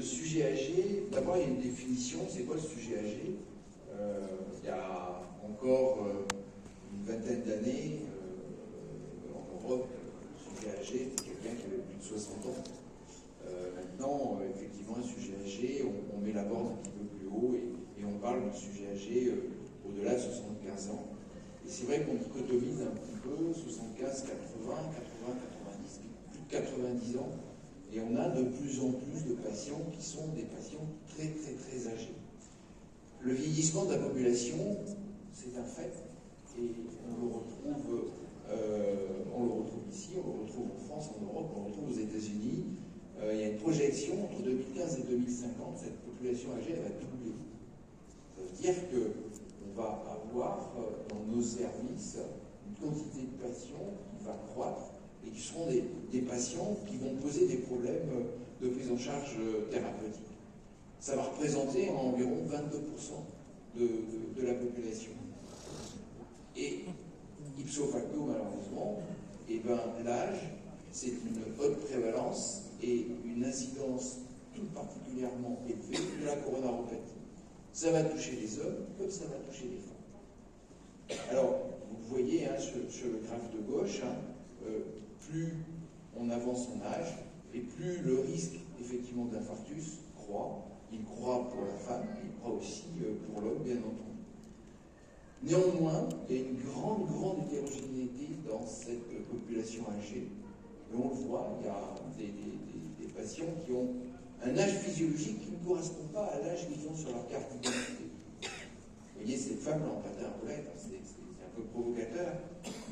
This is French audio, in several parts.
sujet âgé, d'abord il y a une définition, c'est quoi le sujet âgé? Il y a encore une vingtaine d'années, en Europe, le sujet âgé, c'était quelqu'un qui avait plus de 60 ans. Maintenant, effectivement, un sujet âgé, on met la borne un petit peu plus haut et on parle du sujet âgé au-delà de 75 ans. Et c'est vrai qu'on dichotomise un petit peu 75, 80, 80, 90, plus de 90 ans. Et on a de plus en plus de patients qui sont des patients très, très, très âgés. Le vieillissement de la population, c'est un fait. Et on le retrouve ici, on le retrouve en France, en Europe, on le retrouve aux États-Unis. Il y a une projection entre 2015 et 2050, cette population âgée elle va doubler. Ça veut dire qu'on va avoir dans nos services une quantité de patients qui va croître et qui seront des patients qui vont poser des problèmes de prise en charge thérapeutique. Ça va représenter environ 22% de la population. Et ipso facto, malheureusement, l'âge, c'est une haute prévalence et une incidence tout particulièrement élevée de la coronaropathie. Ça va toucher les hommes comme ça va toucher les femmes. Alors, vous voyez sur le graphe de gauche, plus on avance en âge et plus le risque effectivement d'infarctus croît. Il croît pour la femme, il croît aussi pour l'homme, bien entendu. Néanmoins, il y a une grande hétérogénéité dans cette population âgée. Et on le voit, il y a des patients qui ont un âge physiologique qui ne correspond pas à l'âge qu'ils ont sur leur carte d'identité. Vous voyez, cette femme là en patin à roulettes, c'est un peu provocateur,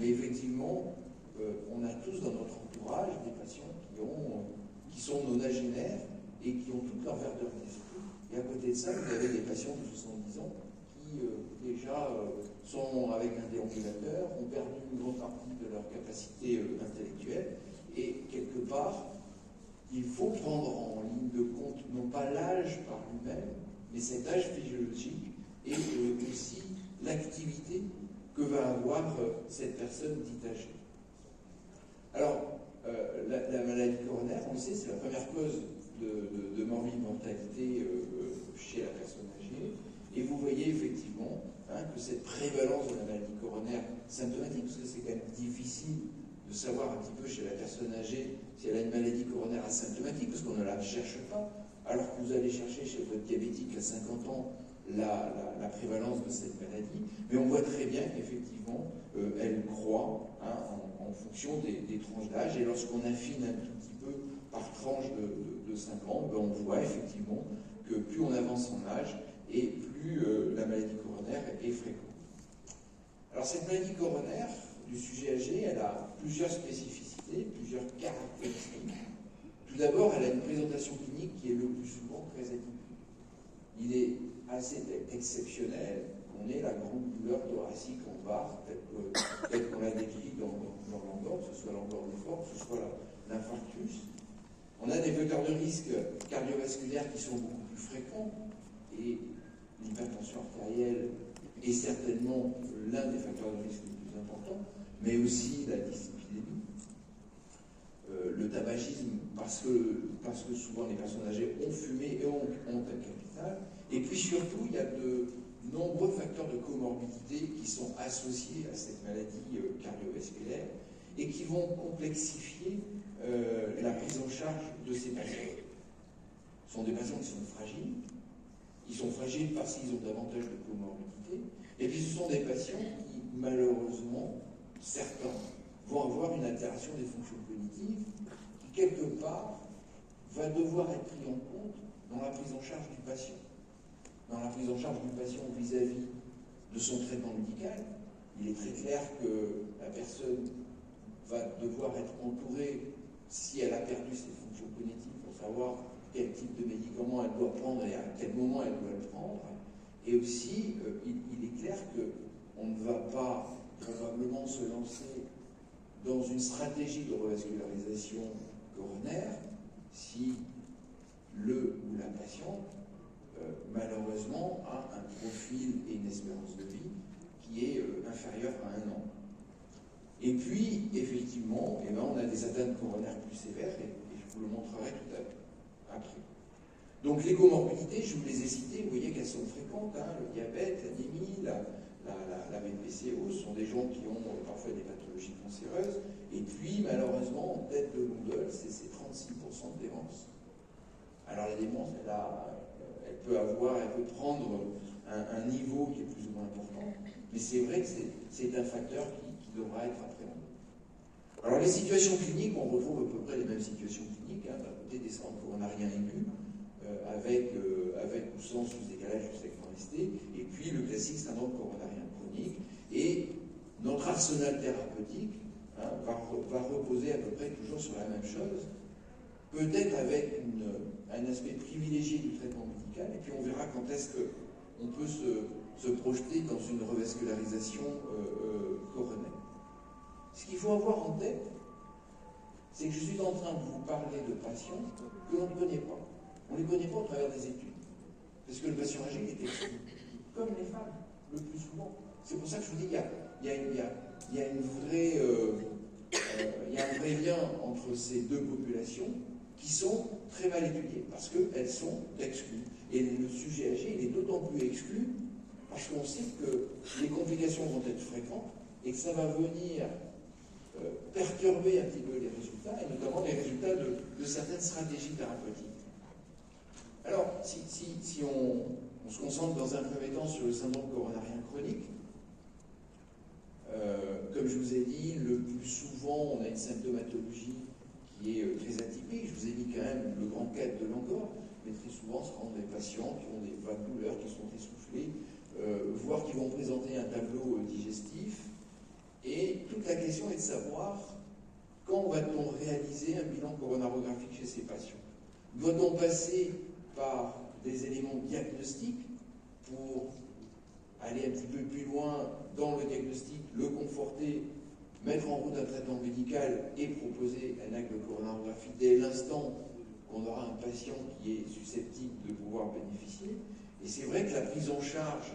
mais effectivement, on a tous dans notre entourage des patients qui sont nonagénaires et qui ont toute leur verdeur d'esprit. Et à côté de ça, vous avez des patients de 70 ans qui déjà sont avec un déambulateur, ont perdu une grande partie de leur capacité intellectuelle, et quelque part, il faut prendre en ligne de compte non pas l'âge par lui-même, mais cet âge physiologique et aussi l'activité que va avoir cette personne dite âgée. Alors, la maladie coronaire, on le sait, c'est la première cause de morbi-mortalité chez la personne âgée. Et vous voyez effectivement que cette prévalence de la maladie coronaire symptomatique, parce que c'est quand même difficile de savoir un petit peu chez la personne âgée si elle a une maladie coronaire asymptomatique, parce qu'on ne la cherche pas, alors que vous allez chercher chez votre diabétique à 50 ans la prévalence de cette maladie, mais on voit très bien qu'effectivement elle croît en fonction des tranches d'âge, et lorsqu'on affine un tout petit peu par tranche de 5 ans, on voit effectivement que plus on avance en âge et plus la maladie coronaire est fréquente. Alors cette maladie coronaire du sujet âgé, elle a plusieurs spécificités, plusieurs caractéristiques. Tout d'abord, elle a une présentation clinique qui est le plus souvent très atypique. Il est assez exceptionnel qu'on ait la grande douleur thoracique en barre, telle qu'on l'a décrit dans l'angor, que ce soit l'angor du fort, que ce soit l'infarctus. On a des facteurs de risque cardiovasculaires qui sont beaucoup plus fréquents, et l'hypertension artérielle est certainement l'un des facteurs de risque les plus importants, mais aussi la dyslipidémie, le tabagisme, parce que souvent les personnes âgées ont fumé et ont un capital, et puis surtout il y a de nombreux facteurs de comorbidité qui sont associés à cette maladie cardiovasculaire et qui vont complexifier la prise en charge de ces patients. Ce sont des patients qui sont fragiles. Ils sont fragiles parce qu'ils ont davantage de comorbidité. Et puis ce sont des patients qui, malheureusement, certains, vont avoir une altération des fonctions cognitives qui, quelque part, va devoir être pris en compte dans la prise en charge du patient. Dans la prise en charge du patient vis-à-vis de son traitement médical, il est très clair que la personne va devoir être entourée, si elle a perdu ses fonctions cognitives, pour savoir quel type de médicament elle doit prendre et à quel moment elle doit le prendre. Et aussi, il est clair qu'on ne va pas probablement se lancer dans une stratégie de revascularisation coronaire si le ou la patiente, malheureusement, a un profil et une espérance de vie qui est inférieur à 1 an. Et puis, effectivement, on a des atteintes coronaires plus sévères, et je vous le montrerai tout à l'heure, après. Donc les comorbidités, je vous les ai citées, vous voyez qu'elles sont fréquentes, hein, le diabète, l'anémie, la BPCO, ce sont des gens qui ont parfois des pathologies cancéreuses, et puis malheureusement, en tête de l'ongle, c'est 36% de démence. Alors la démence, elle peut prendre un niveau qui est plus ou moins important, mais c'est vrai que c'est un facteur qui devra être appréhendé. Alors les situations cliniques, on retrouve à peu près les mêmes situations cliniques, hein, d'un côté des syndromes coronariens aigus, avec ou sans sous-décalage du segment ST, et puis le classique syndrome coronarien chronique. Et notre arsenal thérapeutique va reposer à peu près toujours sur la même chose, peut-être avec un aspect privilégié du traitement médical, et puis on verra quand est-ce qu'on peut se projeter dans une revascularisation coronaire. Ce qu'il faut avoir en tête, c'est que je suis en train de vous parler de patients que l'on ne connaît pas. On ne les connaît pas au travers des études. Parce que le patient âgé est exclu, comme les femmes, le plus souvent. C'est pour ça que je vous dis qu'il y a un vrai lien entre ces deux populations qui sont très mal étudiées, parce qu'elles sont exclues. Et le sujet âgé, il est d'autant plus exclu parce qu'on sait que les complications vont être fréquentes et que ça va venir perturber un petit peu les résultats, et notamment les résultats de certaines stratégies thérapeutiques. Alors, si on se concentre dans un premier temps sur le syndrome coronarien chronique, comme je vous ai dit, le plus souvent, on a une symptomatologie qui est très atypique. Je vous ai dit quand même le grand cadre de l'angor, mais très souvent, ce sont des patients qui ont des vagues douleurs, qui sont essoufflés, voire qui vont présenter un tableau digestif. Et toute la question est de savoir quand va-t-on réaliser un bilan coronarographique chez ces patients. Doit-on passer par des éléments diagnostiques pour aller un petit peu plus loin dans le diagnostic, le conforter, mettre en route un traitement médical et proposer un acte de coronarographie dès l'instant qu'on aura un patient qui est susceptible de pouvoir bénéficier. Et c'est vrai que la prise en charge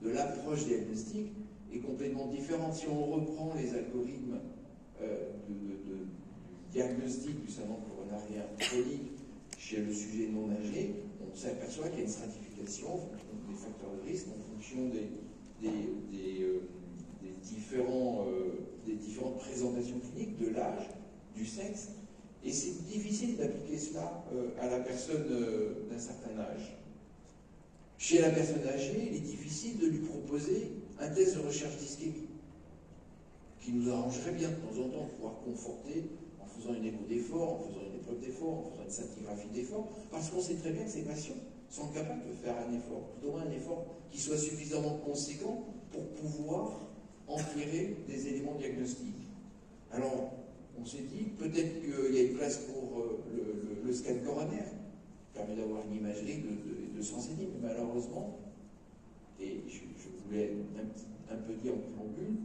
de l'approche diagnostique est complètement différente. Si on reprend les algorithmes du diagnostic du syndrome coronarien chronique chez le sujet non âgé, on s'aperçoit qu'il y a une stratification en fonction des facteurs de risque, en fonction des différentes présentations cliniques, de l'âge, du sexe, et c'est difficile d'appliquer cela à la personne d'un certain âge. Chez la personne âgée, il est difficile de lui proposer un test de recherche d'ischémie, qui nous arrangerait bien de temps en temps de pouvoir conforter en faisant une écho d'effort, en faisant une épreuve d'effort, en faisant une scintigraphie d'effort, parce qu'on sait très bien que ces patients sont capables de faire un effort, tout au moins un effort qui soit suffisamment conséquent pour pouvoir en tirer des éléments diagnostiques. Alors, on s'est dit, peut-être qu'il y a une place pour le scan coronaire, qui permet d'avoir une imagerie de 100 cm, mais malheureusement, et je voulais un peu dire en préambule,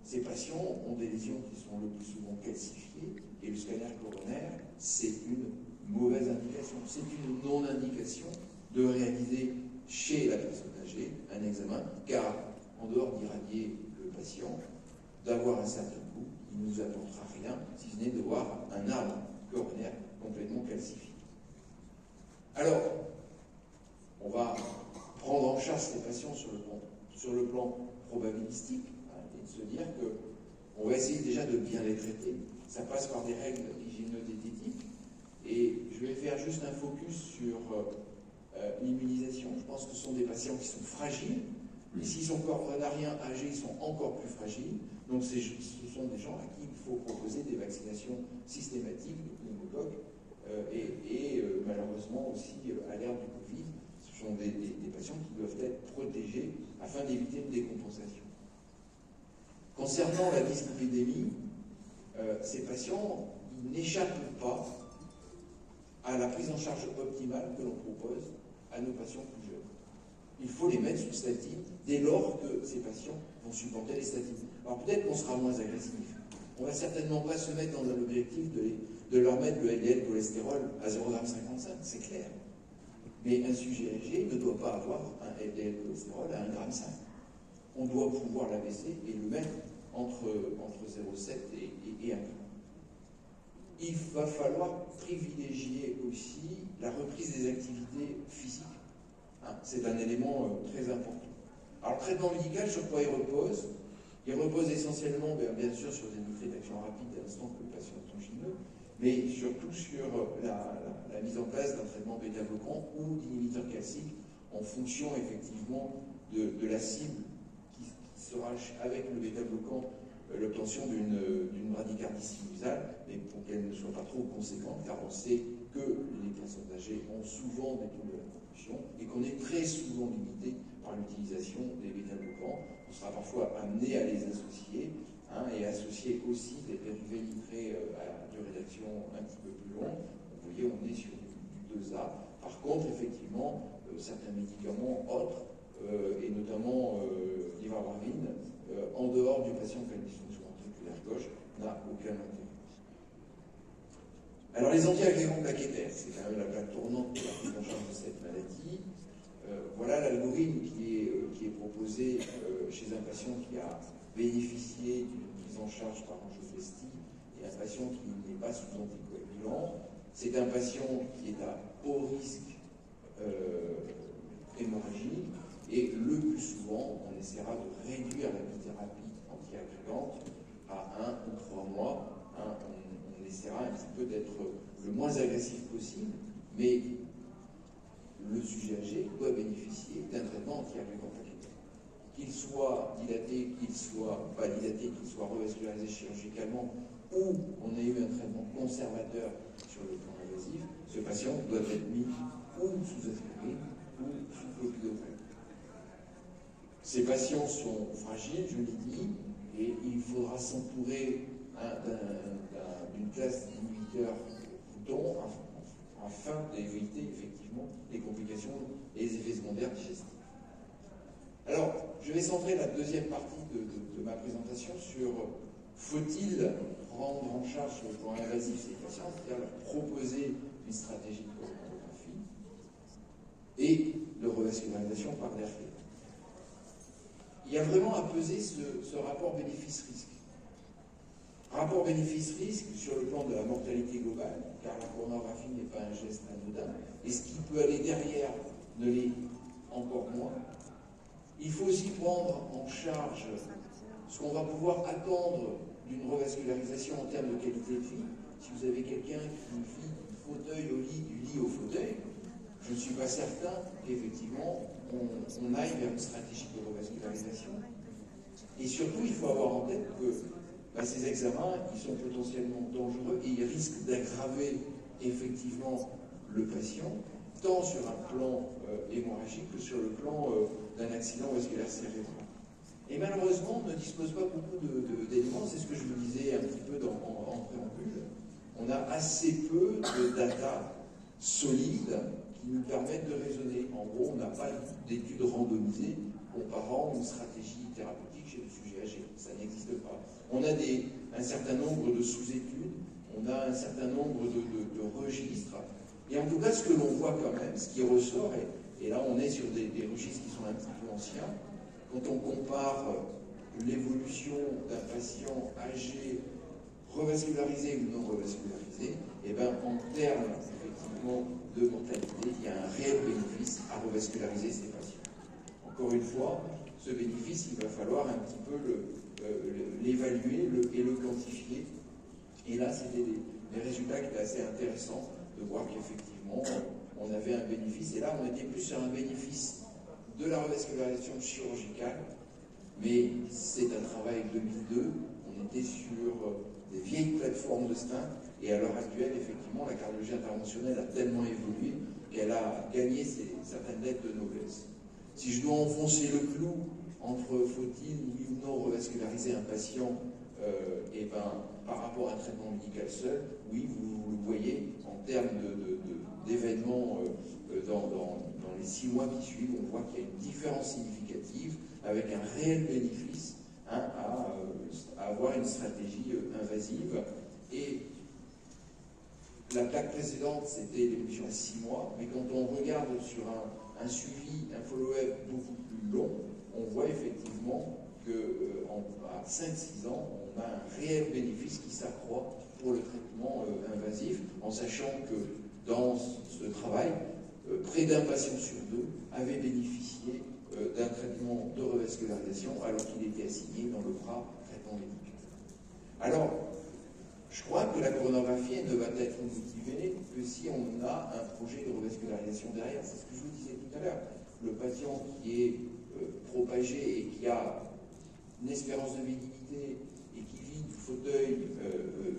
ces patients ont des lésions qui sont le plus souvent calcifiées, et le scanner coronaire, c'est une mauvaise indication, c'est une non-indication de réaliser chez la personne âgée un examen, car en dehors d'irradier le patient, d'avoir un certain coût, il ne nous apportera rien, si ce n'est de voir un arbre coronaire complètement calcifié. Alors, on va prendre en charge ces patients sur le plan probabilistique, hein, et de se dire qu'on va essayer déjà de bien les traiter. Ça passe par des règles hygiéno-diététiques, et je vais faire juste un focus sur l'immunisation. Je pense que ce sont des patients qui sont fragiles, et s'ils sont coronariens âgés, ils sont encore plus fragiles. Donc ce sont des gens à qui il faut proposer des vaccinations systématiques de pneumocoques, et malheureusement aussi à l'ère du Covid, ce sont des patients qui doivent être protégés afin d'éviter une décompensation. Concernant la dyslipidémie, ces patients n'échappent pas à la prise en charge optimale que l'on propose à nos patients plus jeunes. Il faut les mettre sous statine dès lors que ces patients vont supporter les statines. Alors peut-être qu'on sera moins agressif. On ne va certainement pas se mettre dans un objectif de leur mettre le LDL cholestérol à 0,55 g, c'est clair. Mais un sujet âgé ne doit pas avoir un LDL cholestérol à 1,5 g. On doit pouvoir l'abaisser et le mettre entre 0,7 et 1 g. Il va falloir privilégier aussi la reprise des activités physique. Hein, c'est un élément très important. Alors, le traitement médical, sur quoi il repose? Il repose essentiellement, bien sûr, sur des unités d'action rapide à l'instant que le patient est angineux, mais surtout sur la mise en place d'un traitement bêta-bloquant ou d'inhibiteur calcique en fonction, effectivement, de la cible qui sera, avec le bêta-bloquant, l'obtention d'une bradycardie sinusale, mais pour qu'elle ne soit pas trop conséquente, car on sait que les personnes âgées ont souvent des troubles de la percussion et qu'on est très souvent limité par l'utilisation des bêta-bloquants. On sera parfois amené à les associer, hein, et associer aussi des dérivés nitrés à durée d'action un petit peu plus longue. Vous voyez, on est sur du 2A. Par contre, effectivement, certains médicaments autres, et notamment l'ivaravine, en dehors du patient qui a une dysfonction ventriculaire gauche, n'a aucun intérêt. Alors, les anti-agrégants plaquettaires, c'est quand même la plaque tournante de la prise en charge de cette maladie. Voilà l'algorithme qui est proposé chez un patient qui a bénéficié d'une prise en charge par angioplastie et un patient qui n'est pas sous anticoagulant. C'est un patient qui est à haut risque hémorragique et le plus souvent, on essaiera de réduire la bithérapie antiagrégante à 1 ou 3 mois. Hein, on essaiera un petit peu d'être le moins agressif possible, mais le sujet âgé doit bénéficier d'un traitement anti-agrégant plaquettaire. Qu'il soit dilaté, qu'il soit pas dilaté, qu'il soit revascularisé chirurgicalement, ou on ait eu un traitement conservateur sur le plan invasif, ce patient doit être mis ou sous aspirine ou sous clopidogrel. Ces patients sont fragiles, je l'ai dit, et il faudra s'entourer d'une classe d'inhibiteurs boutons afin d'éviter effectivement les complications et les effets secondaires digestifs. Alors, je vais centrer la deuxième partie de ma présentation sur faut-il prendre en charge sur le plan invasif ces patients, c'est-à-dire leur proposer une stratégie de colonographie et de revascularisation par DRT. Il y a vraiment à peser ce rapport bénéfice-risque. Rapport bénéfice-risque sur le plan de la mortalité globale, car la colonographie n'est pas un geste anodin, et ce qui peut aller derrière ne l'est encore moins. Il faut aussi prendre en charge ce qu'on va pouvoir attendre d'une revascularisation en termes de qualité de vie. Si vous avez quelqu'un qui vit du fauteuil au lit, du lit au fauteuil, je ne suis pas certain qu'effectivement on aille vers une stratégie de revascularisation. Et surtout, il faut avoir en tête que ces examens, ils sont potentiellement dangereux et ils risquent d'aggraver effectivement le patient, tant sur un plan hémorragique que sur le plan d'un accident vasculaire cérébral. Et malheureusement, on ne dispose pas beaucoup d'éléments, c'est ce que je vous disais un petit peu en préambule. On a assez peu de data solides qui nous permettent de raisonner. En gros, on n'a pas d'études randomisées comparant une stratégie thérapeutique chez le sujet âgé. Ça n'existe pas. On a un certain nombre de sous-études, on a un certain nombre de registres. Et en tout cas, ce que l'on voit quand même, ce qui ressort, et là on est sur des registres qui sont un petit peu anciens, quand on compare l'évolution d'un patient âgé revascularisé ou non revascularisé, et bien en termes effectivement de mortalité, il y a un réel bénéfice à revasculariser ces patients. Encore une fois, ce bénéfice, il va falloir un petit peu l'évaluer et le quantifier. Et là, c'était des résultats qui étaient assez intéressants de voir qu'effectivement, on avait un bénéfice. Et là, on était plus sur un bénéfice de la revascularisation chirurgicale, mais c'est un travail 2002. On était sur des vieilles plateformes de stent, et à l'heure actuelle, effectivement, la cardiologie interventionnelle a tellement évolué qu'elle a gagné certaines lettres de noblesse. Si je dois enfoncer le clou entre faut-il oui ou non revasculariser un patient par rapport à un traitement médical seul, oui, vous le voyez, en termes d'événements dans les 6 mois qui suivent, on voit qu'il y a une différence significative avec un réel bénéfice à avoir une stratégie invasive. Et la plaque précédente, c'était l'évolution à 6 mois, mais quand on regarde sur un suivi, un follow-up beaucoup plus long, on voit effectivement qu'à 5-6 ans, on a un réel bénéfice qui s'accroît pour le traitement invasif, en sachant que dans ce travail, près d'un patient sur deux avait bénéficié d'un traitement de revascularisation alors qu'il était assigné dans le bras traitement médical. Alors, je crois que la coronographie ne va être motivée que si on a un projet de revascularisation derrière. C'est ce que je vous disais tout à l'heure. Le patient qui est propagé et qui a une espérance de vie limitée et qui vit du fauteuil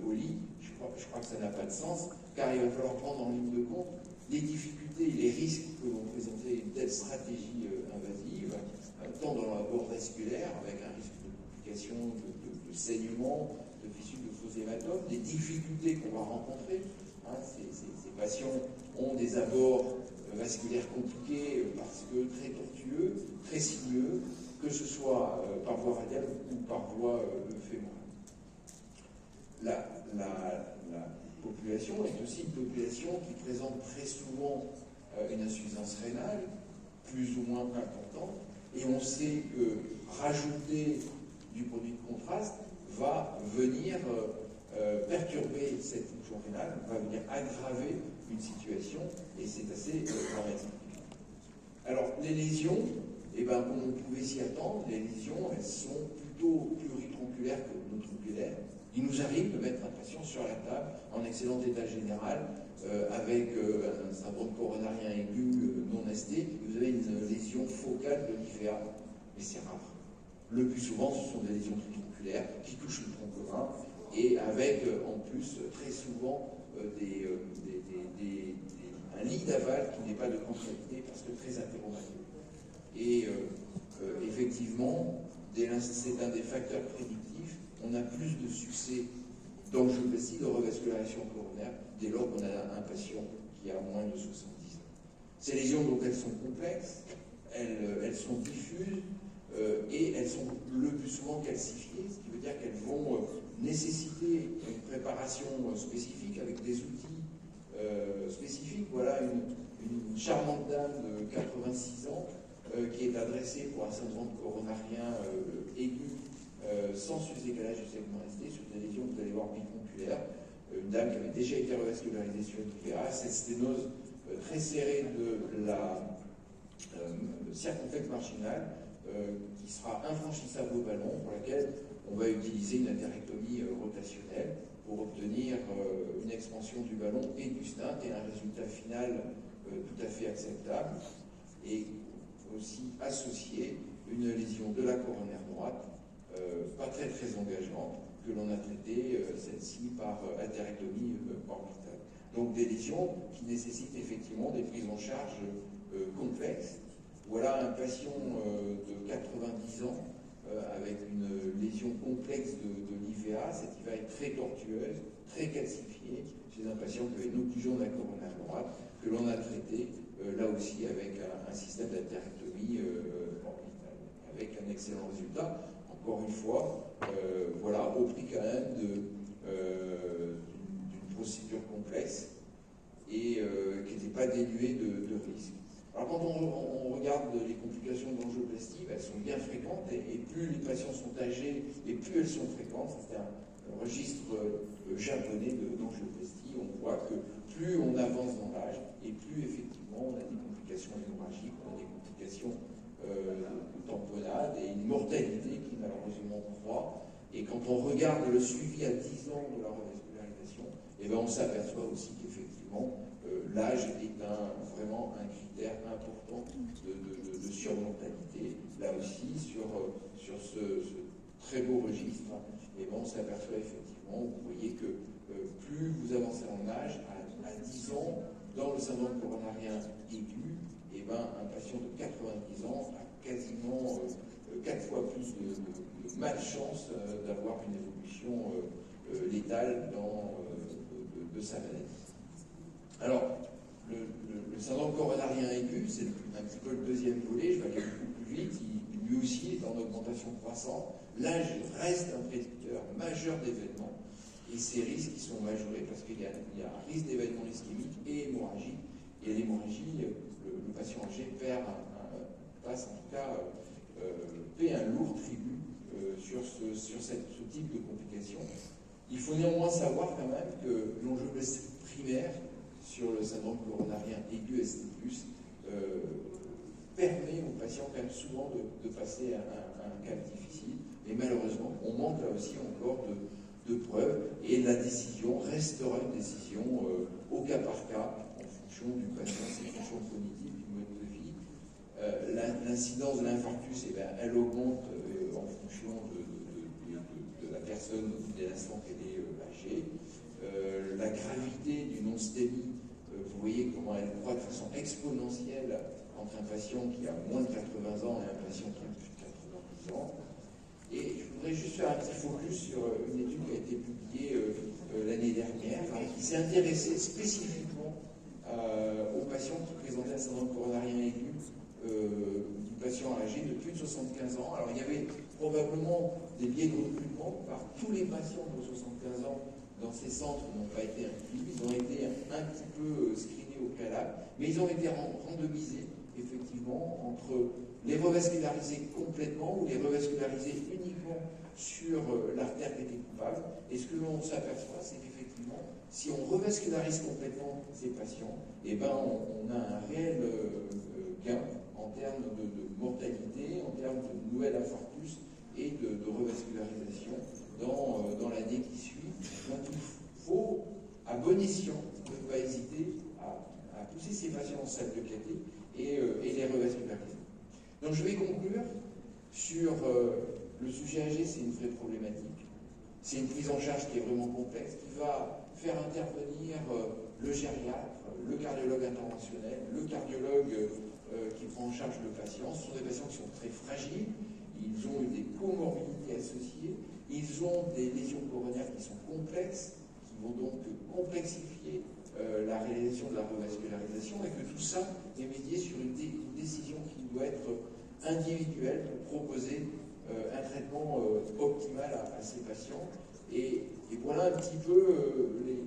au lit, je crois que ça n'a pas de sens, car il va falloir prendre en ligne de compte les difficultés et les risques que vont présenter une telle stratégie invasive, tant dans l'abord vasculaire, avec un risque de complications, de saignement, de fissures, de faux hématomes, des difficultés qu'on va rencontrer. Ces patients ont des abords vasculaires compliqués parce que très tortueux, très sinueux, que ce soit par voie radiale ou par voie fémorale. La population est aussi une population qui présente très souvent une insuffisance rénale, plus ou moins importante, et on sait que rajouter du produit de contraste va venir perturber cette fonction rénale, va venir aggraver une situation, et c'est assez dramatique. Alors, les lésions, comme on pouvait s'y attendre, les lésions, elles sont plutôt pluritronculaires que monotronculaires. Il nous arrive de mettre un patient sur la table en excellent état général, avec un syndrome coronarien aigu non asté, vous avez une lésion focale de l'IVA, mais c'est rare. Le plus souvent, ce sont des lésions tritronculaires qui touchent le tronc commun, et avec en plus très souvent un lit d'aval qui n'est pas de grande qualité parce que très athéromateux. Et effectivement, c'est un des facteurs prédictifs. On a plus de succès d'angioplastie, de revascularisation coronaire, dès lors qu'on a un patient qui a moins de 70 ans. Ces lésions, donc, elles sont complexes, elles sont diffuses, et elles sont le plus souvent calcifiées, ce qui veut dire qu'elles vont nécessiter une préparation spécifique avec des outils spécifiques. Voilà une charmante dame de 86 ans qui est adressée pour un syndrome coronarien aigu sans sus-décalage du segment resté sur des lésions que vous allez voir bitronculaires. Une dame qui avait déjà été revascularisée sur une IVA, cette sténose très serrée de la circonflexe marginale qui sera infranchissable au ballon, pour laquelle on va utiliser une atérectomie rotationnelle pour obtenir une expansion du ballon et du stent et un résultat final tout à fait acceptable, et aussi associer une lésion de la coronaire droite, pas très engageante, que l'on a traitée, celle-ci, par atérectomie orbitale. Donc des lésions qui nécessitent effectivement des prises en charge complexes. Voilà un patient de 90 ans avec une lésion complexe de l'IVA. Cette IVA est très tortueuse, très calcifiée, chez un patient qui avait une occlusion de la coronaire droite, que l'on a traité là aussi avec un système d'atérectomie orbitale, avec un excellent résultat. Encore une fois, voilà, au prix quand même d'une procédure complexe et qui n'était pas dénuée de risques. Alors quand on regarde les complications de l'angioplastie, elles sont bien fréquentes, et plus les patients sont âgés et plus elles sont fréquentes. C'est un registre japonais d'angioplastie. On voit que plus on avance dans l'âge et plus effectivement on a des complications hémorragiques, on a des complications de tamponnade et une mortalité qui malheureusement croît. Et quand on regarde le suivi à 10 ans de la revascularisation, on s'aperçoit aussi qu'effectivement l'âge est vraiment un critère important de surmortalité. Là aussi, sur ce très beau registre, on s'aperçoit effectivement, vous voyez que plus vous avancez en âge, à 10 ans, dans le syndrome coronarien aigu, un patient de 90 ans a quasiment 4 fois plus de malchance d'avoir une évolution létale de sa maladie. Alors, le syndrome coronarien aigu, c'est un petit peu le deuxième volet, je vais aller beaucoup plus vite, lui aussi est en augmentation croissante. L'âge reste un prédicteur majeur d'événements, et ces risques sont majorés parce qu'il y a un risque d'événement ischémique et hémorragique, et l'hémorragie, le patient âgé passe en tout cas, paie un lourd tribut sur ce type de complications. Il faut néanmoins savoir quand même que l'angioplastie primaire, sur le syndrome coronarien aigu ST+, permet aux patients quand même souvent de passer à un cas difficile. Mais malheureusement, on manque là aussi encore de preuves, et la décision restera une décision au cas par cas, en fonction du patient, ses fonctions cognitives, du mode de vie. L'incidence de l'infarctus, eh bien, elle augmente en fonction de la personne, dès l'instant qu'elle est âgée. La gravité d'une non-stémie, vous voyez comment elle croît de façon exponentielle entre un patient qui a moins de 80 ans et un patient qui a plus de 90 ans. Et je voudrais juste faire un petit focus sur une étude qui a été publiée l'année dernière, qui s'est intéressée spécifiquement aux patients qui présentaient un syndrome coronarien aigu du patient âgé de plus de 75 ans. Alors il y avait probablement des biais de recrutement, par tous les patients de 75 ans dans ces centres n'ont pas été inclus, ils ont été un petit peu screenés au préalable, mais ils ont été randomisés effectivement entre les revasculariser complètement ou les revasculariser uniquement sur l'artère qui était coupable. Et ce que l'on s'aperçoit, c'est qu'effectivement, si on revascularise complètement ces patients, eh ben on a un réel gain en termes de mortalité, en termes de nouvel infarctus et de revascularisation dans l'année qui suit. Donc il faut, à bon escient, ne pas hésiter à pousser ces patients en salle de caté et les revasculariser. Donc je vais conclure sur le sujet âgé, c'est une vraie problématique. C'est une prise en charge qui est vraiment complexe, qui va faire intervenir le gériatre, le cardiologue interventionnel, le cardiologue qui prend en charge le patient. Ce sont des patients qui sont très fragiles, ils ont des comorbidités associées, ils ont des lésions coronaires qui sont complexes, qui vont donc complexifier la réalisation de la revascularisation, et que tout ça est médié sur une décision qui doit être individuelle pour proposer un traitement optimal à ces patients. Et voilà un petit peu les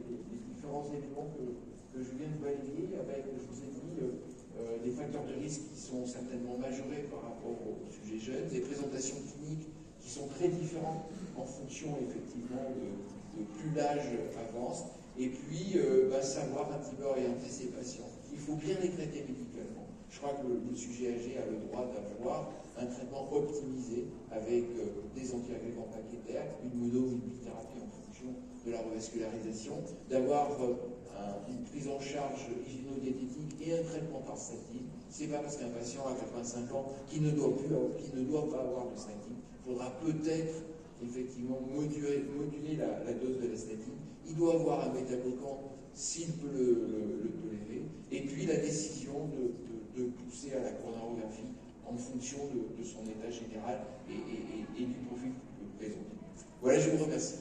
différents éléments que je viens de balayer, avec, je vous ai dit, des facteurs de risque qui sont certainement majorés par rapport aux sujets jeunes, des présentations cliniques qui sont très différentes en fonction effectivement de plus l'âge avance, et puis savoir un petit peu orienter ces patients. Il faut bien les traiter médicalement. Je crois que le sujet âgé a le droit d'avoir un traitement optimisé avec des antiagrégants plaquettaires, une mono ou une bithérapie en fonction de la revascularisation, d'avoir une prise en charge hygiéno-diététique et un traitement par statine. C'est pas parce qu'un patient a 85 ans qui ne doit pas avoir de statine. Il faudra peut-être effectivement moduler la dose de la statine. Il doit avoir un bêta-bloquant s'il peut le tolérer. Et puis la décision de pousser à la coronarographie en fonction de son état général et du profil qu'il peut présenter. Voilà, je vous remercie.